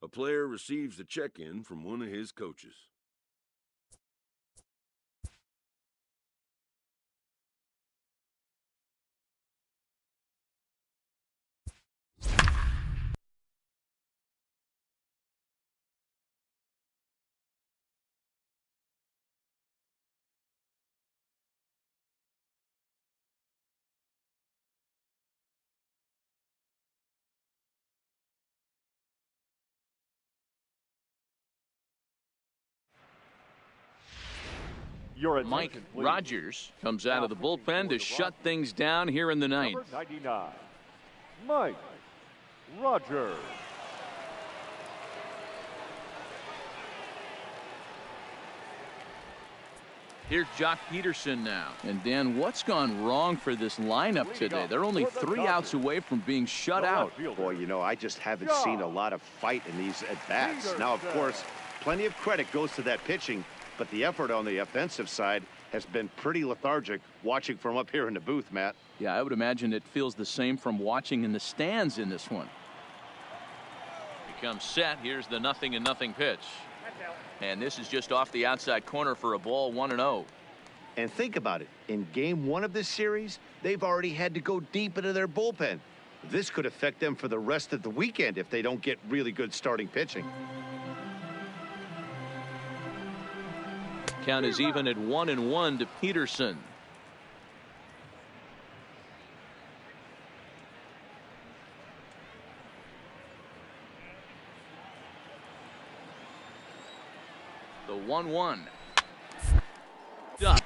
A player receives a check-in from one of his coaches. Mike Rogers comes out of the bullpen to shut things down here in the ninth. Number 99, Mike Rogers. Here's Jock Peterson now. And Dan, what's gone wrong for this lineup today? They're only 3 outs away from being shut out. Boy, you know, I just haven't seen a lot of fight in these at-bats. Now, of course, plenty of credit goes to that pitching, but the effort on the offensive side has been pretty lethargic watching from up here in the booth, Matt. Yeah, I would imagine it feels the same from watching in the stands in this one. He comes set. Here's the 0-0 pitch. And this is just off the outside corner for a ball, 1-0. And think about it. In game 1 of this series, they've already had to go deep into their bullpen. This could affect them for the rest of the weekend if they don't get really good starting pitching. Count is even at 1-1 to Peterson. The 1-1. Up.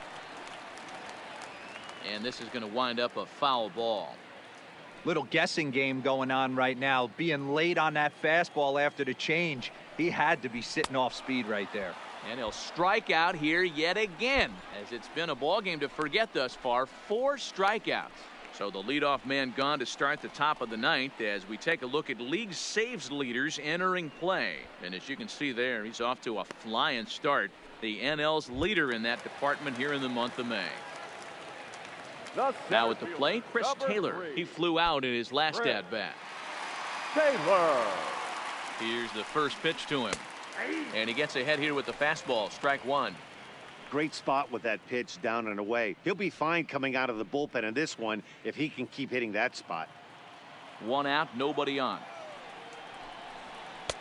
And this is going to wind up a foul ball. Little guessing game going on right now. Being late on that fastball after the change. He had to be sitting off speed right there. And he'll strike out here yet again, as it's been a ball game to forget thus far. 4 strikeouts. So the leadoff man gone to start the top of the ninth as we take a look at league saves leaders entering play. And as you can see there, he's off to a flying start. The NL's leader in that department here in the month of May. Now at the plate, Chris Taylor. He flew out in his last at-bat. Taylor. Here's the first pitch to him. And he gets ahead here with the fastball. Strike 1. Great spot with that pitch down and away. He'll be fine coming out of the bullpen in this one if he can keep hitting that spot. 1 out, nobody on.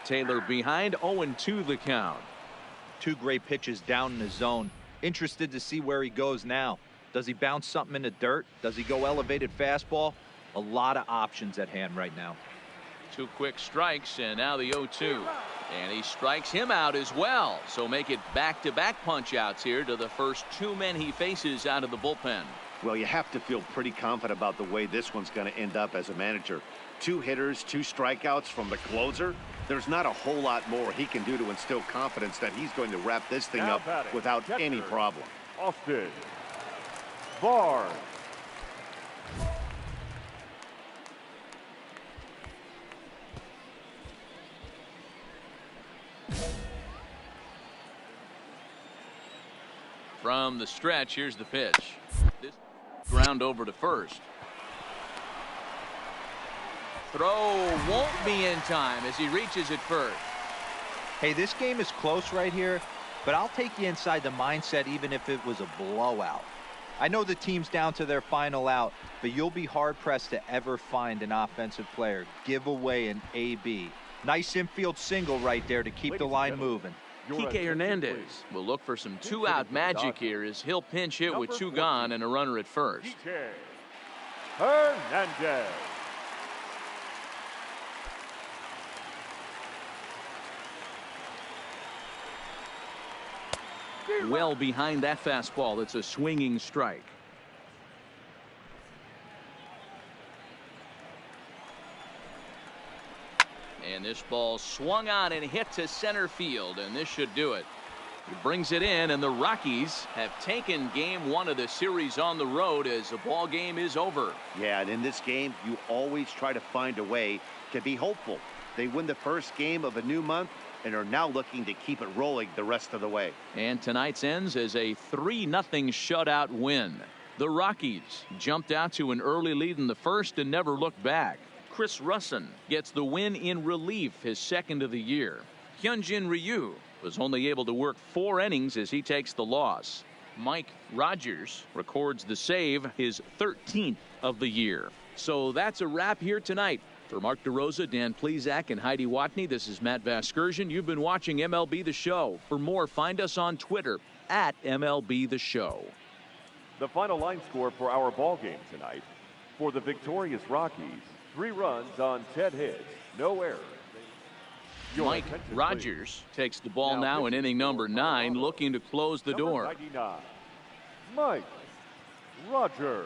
Taylor behind, 0-2 the count. 2 great pitches down in the zone. Interested to see where he goes now. Does he bounce something in the dirt? Does he go elevated fastball? A lot of options at hand right now. 2 quick strikes, and now the 0-2. And he strikes him out as well. So make it back-to-back punch-outs here to the first 2 men he faces out of the bullpen. Well, you have to feel pretty confident about the way this one's going to end up as a manager. 2 hitters, 2 strikeouts from the closer. There's not a whole lot more he can do to instill confidence that he's going to wrap this thing up without any problem. Austin Barnes. From the stretch, here's the pitch. This ground over to first. Throw won't be in time as he reaches at first. Hey, this game is close right here, but I'll take you inside the mindset even if it was a blowout. I know the team's down to their final out, but you'll be hard-pressed to ever find an offensive player give away an AB. Nice infield single right there to keep the line moving. Kike Hernandez will look for some 2-out magic here as he'll pinch hit with 2 gone and a runner at first. Hernandez. Well behind that fastball. It's a swinging strike. And this ball swung on and hit to center field, and this should do it. He brings it in, and the Rockies have taken game 1 of the series on the road as the ball game is over. Yeah, and in this game, you always try to find a way to be hopeful. They win the first game of a new month and are now looking to keep it rolling the rest of the way. And tonight's ends as a 3-0 shutout win. The Rockies jumped out to an early lead in the first and never looked back. Chris Russin gets the win in relief, his second of the year. Hyunjin Ryu was only able to work 4 innings as he takes the loss. Mike Rogers records the save, his 13th of the year. So that's a wrap here tonight. For Mark DeRosa, Dan Plesac, and Heidi Watney, this is Matt Vasgersian. You've been watching MLB The Show. For more, find us on Twitter at MLB The Show. The final line score for our ball game tonight. For the victorious Rockies, 3 runs on 10 hits, no errors. Mike Rogers takes the ball now in inning number 9, looking to close the door. 99, Mike Rogers.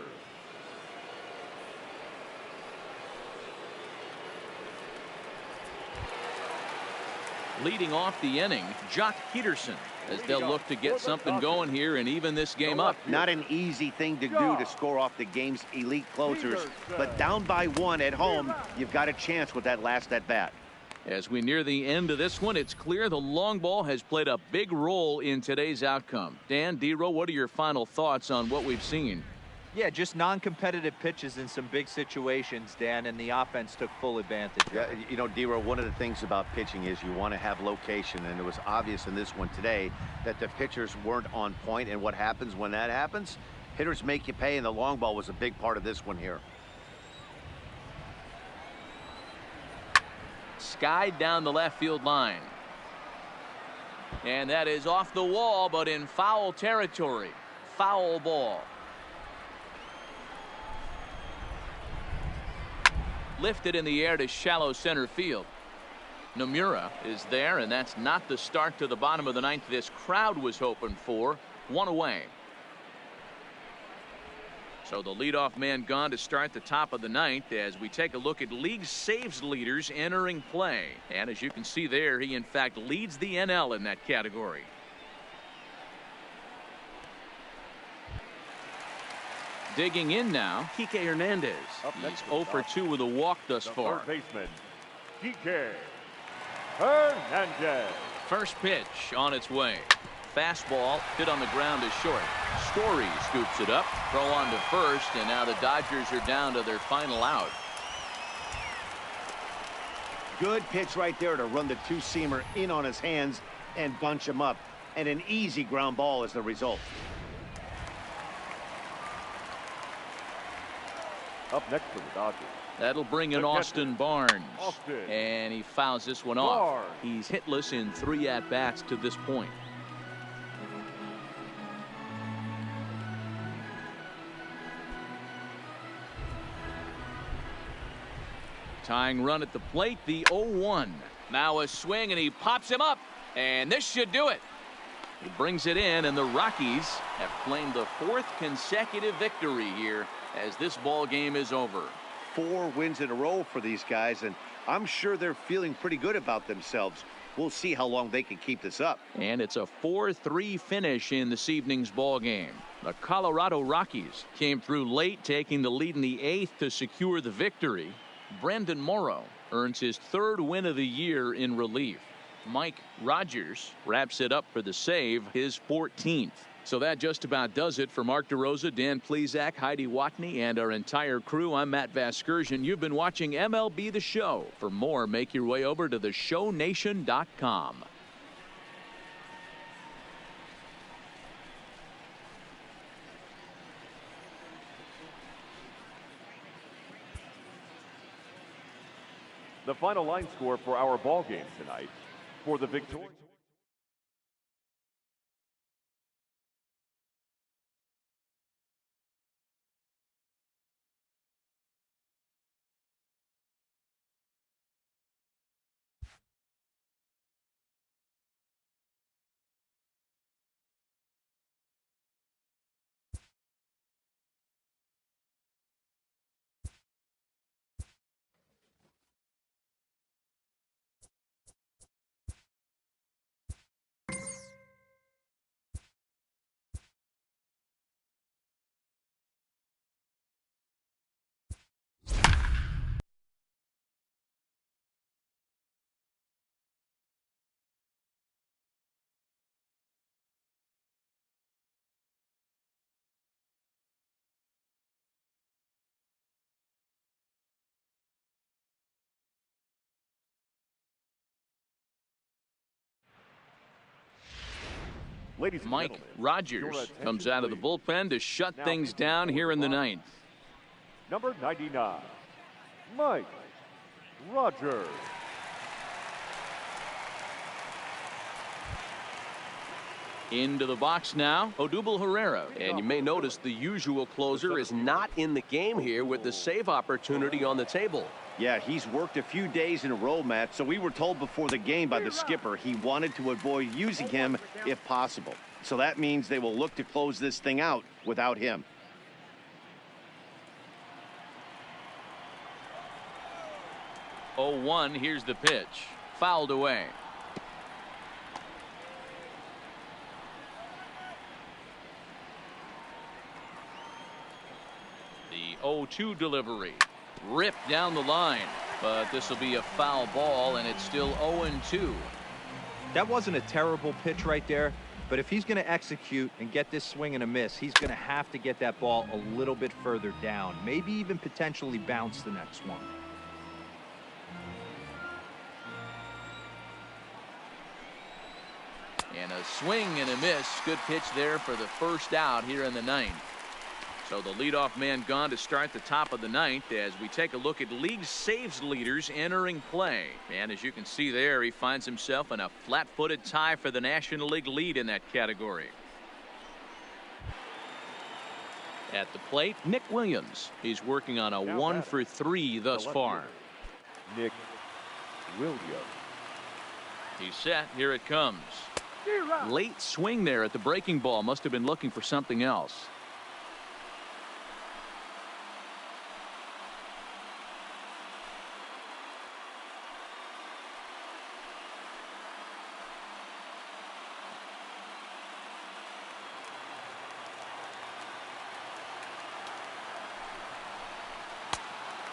Leading off the inning, Jock Peterson, as they'll look to get something going here and even this game up. Not an easy thing to do to score off the game's elite closers, but down by 1 at home, you've got a chance with that last at bat. As we near the end of this one, it's clear the long ball has played a big role in today's outcome. Dan, D-Row, what are your final thoughts on what we've seen? Yeah, just non-competitive pitches in some big situations, Dan, and the offense took full advantage. Yeah, you know, D-Row, one of the things about pitching is you want to have location, and it was obvious in this one today that the pitchers weren't on point, and what happens when that happens? Hitters make you pay, and the long ball was a big part of this one here. Skied down the left field line. And that is off the wall, but in foul territory. Foul ball. Lifted in the air to shallow center field. Nomura is there, and that's not the start to the bottom of the 9th this crowd was hoping for. 1 away. So the leadoff man gone to start the top of the 9th as we take a look at league saves leaders entering play. And as you can see there, he in fact leads the NL in that category. Digging in now, Kike Hernandez. He's 0 for 2 with a walk thus far. Third baseman, Kike Hernandez. First pitch on its way. Fastball hit on the ground to short. Story scoops it up. Throw on to first, and now the Dodgers are down to their final out. Good pitch right there to run the 2-seamer in on his hands and bunch him up. And an easy ground ball is the result. Up next for the Dodgers. That'll bring in Austin Barnes. And he fouls this one off. He's hitless in 3 at-bats to this point. Tying run at the plate, the 0-1. Now a swing, and he pops him up. And this should do it. He brings it in, and the Rockies have claimed the 4th consecutive victory here as this ball game is over. 4 wins in a row for these guys, and I'm sure they're feeling pretty good about themselves. We'll see how long they can keep this up. And it's a 4-3 finish in this evening's ball game. The Colorado Rockies came through late, taking the lead in the 8th to secure the victory. Brendan Morrow earns his 3rd win of the year in relief. Mike Rogers wraps it up for the save, his 14th. So that just about does it for Mark DeRosa, Dan Plesac, Heidi Watney, and our entire crew. I'm Matt Vasgersian. You've been watching MLB The Show. For more, make your way over to theshownation.com. The final line score for our ball game tonight. For the victorious Ladies and Mike gentlemen, Rogers your attention, comes out of the please. bullpen to shut Now things pitching down for here in the the ninth. Number 99, Mike Rogers. Into the box now, Odubel Herrera. And you may notice the usual closer is not in the game here with the save opportunity on the table. Yeah, he's worked a few days in a row, Matt, so we were told before the game by the skipper he wanted to avoid using him if possible. So that means they will look to close this thing out without him. Oh, 1, here's the pitch. Fouled away. The 0-2 delivery. Ripped down the line. But this will be a foul ball, and it's still 0-2. That wasn't a terrible pitch right there, but if he's going to execute and get this swing and a miss, he's going to have to get that ball a little bit further down, maybe even potentially bounce the next one. And a swing and a miss. Good pitch there for the first out here in the ninth. So the leadoff man gone to start the top of the ninth as we take a look at league saves leaders entering play. And as you can see there, he finds himself in a flat-footed tie for the National League lead in that category. At the plate, Nick Williams. He's working on a 1-for-3 thus far. Nick Williams. He's set. Here it comes. Late swing there at the breaking ball. Must have been looking for something else.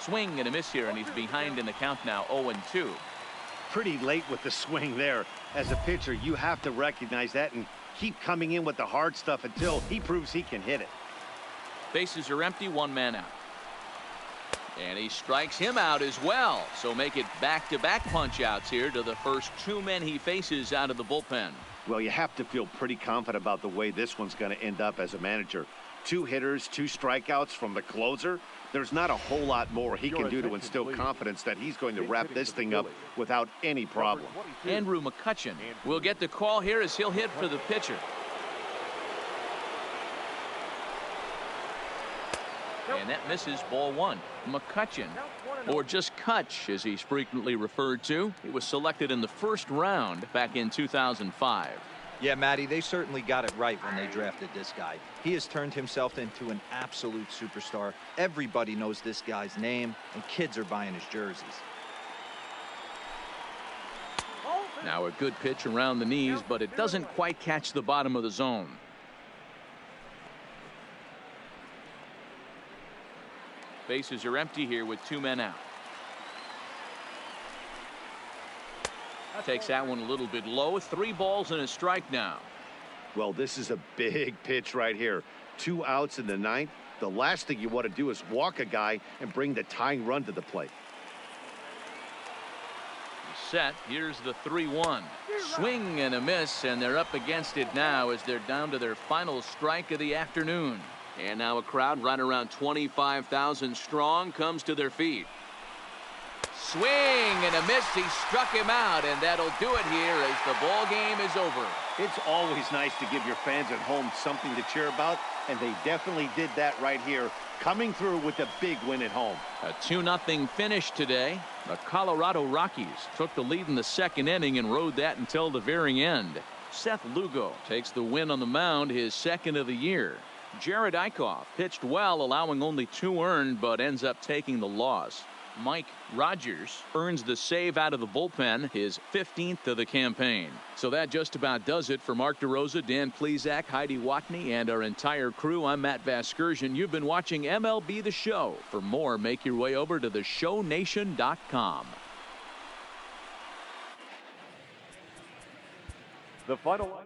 Swing and a miss here, and he's behind in the count now, 0-2. Pretty late with the swing there. As a pitcher, you have to recognize that and keep coming in with the hard stuff until he proves he can hit it. Bases are empty, one man out. And he strikes him out as well. So make it back-to-back punch-outs here to the first two men he faces out of the bullpen. Well, you have to feel pretty confident about the way this one's going to end up as a manager. 2 hitters, 2 strikeouts from the closer. There's not a whole lot more he can do to instill confidence that he's going to wrap this thing up without any problem. Andrew McCutchen will get the call here as he'll hit for the pitcher. And that misses, ball 1. McCutchen, or just Kutch as he's frequently referred to. He was selected in the first round back in 2005. Yeah, Matty, they certainly got it right when they drafted this guy. He has turned himself into an absolute superstar. Everybody knows this guy's name, and kids are buying his jerseys. Now a good pitch around the knees, but it doesn't quite catch the bottom of the zone. Bases are empty here with 2 men out. Takes that one a little bit low. 3 balls and a strike now. Well, this is a big pitch right here. 2 outs in the 9th. The last thing you want to do is walk a guy and bring the tying run to the plate. Set. Here's the 3-1. Swing and a miss, and they're up against it now as they're down to their final strike of the afternoon. And now a crowd right around 25,000 strong comes to their feet. Swing and a miss. He struck him out, and that'll do it here as the ball game is over. It's always nice to give your fans at home something to cheer about, and they definitely did that right here, coming through with a big win at home. A 2-0 finish today. The Colorado Rockies took the lead in the 2nd inning and rode that until the very end. Seth Lugo takes the win on the mound, his 2nd of the year. Jared Eichhoff pitched well, allowing only 2 earned, but ends up taking the loss. Mike Rogers earns the save out of the bullpen, his 15th of the campaign. So that just about does it for Mark DeRosa, Dan Plesac, Heidi Watney, and our entire crew. I'm Matt Vasgersian. You've been watching MLB The Show. For more, make your way over to theshownation.com. The final